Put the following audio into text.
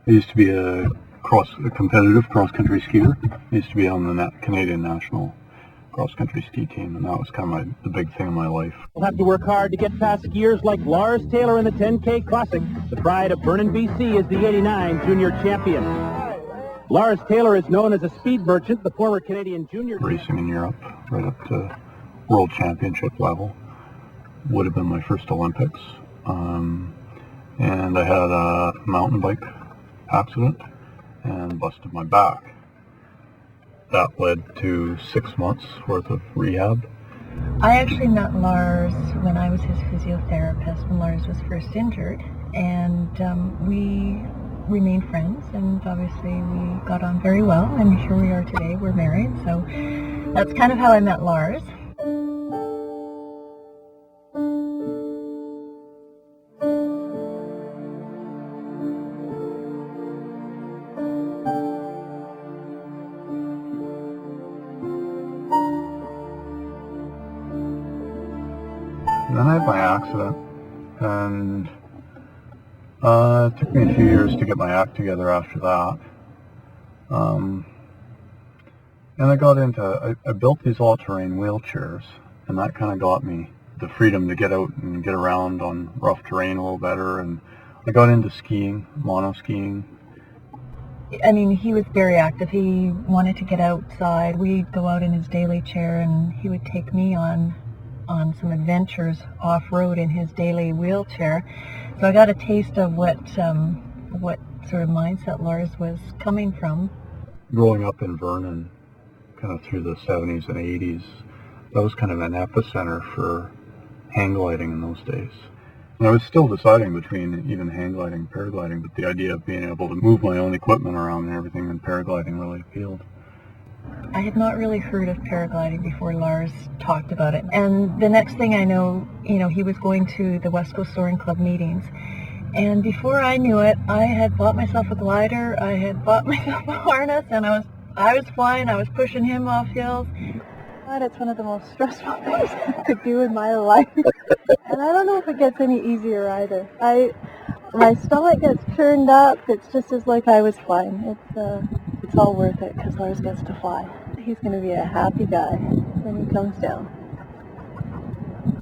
I used to be a competitive cross-country skier. I used to be on the Canadian national cross-country ski team, and that was kind of the big thing in my life. We'll have to work hard to get past skiers like Lars Taylor in the 10K Classic. The pride of Vernon, BC is the '89 junior champion. Lars Taylor is known as a speed merchant, the former Canadian junior racing in Europe, right up to world championship level. Would have been my first Olympics. And I had a mountain bike accident and busted my back. That led to 6 months worth of rehab. I actually met Lars when I was his physiotherapist when Lars was first injured, and we remained friends, and obviously we got on very well, and here we are today. We're married, so that's kind of how I met Lars. Then I had my accident, and it took me a few years to get my act together after that. And I got into, I built these all-terrain wheelchairs, and that kind of got me the freedom to get out and get around on rough terrain a little better, and I got into skiing, mono-skiing. I mean, he was very active. He wanted to get outside. We'd go out in his daily chair, and he would take me on some adventures off-road in his daily wheelchair. So I got a taste of what sort of mindset Lars was coming from. Growing up in Vernon, kind of through the 70s and 80s, that was kind of an epicenter for hang gliding in those days. And I was still deciding between even hang gliding and paragliding, but the idea of being able to move my own equipment around and everything in paragliding really appealed. I had not really heard of paragliding before Lars talked about it. And the next thing I know, he was going to the West Coast Soaring Club meetings. And before I knew it, I had bought myself a glider, I had bought myself a harness, and I was flying, I was pushing him off hills. God, it's one of the most stressful things to do in my life. And I don't know if it gets any easier either. My stomach gets churned up. It's just as like I was flying. It's all worth it because Lars gets to fly. He's going to be a happy guy when he comes down.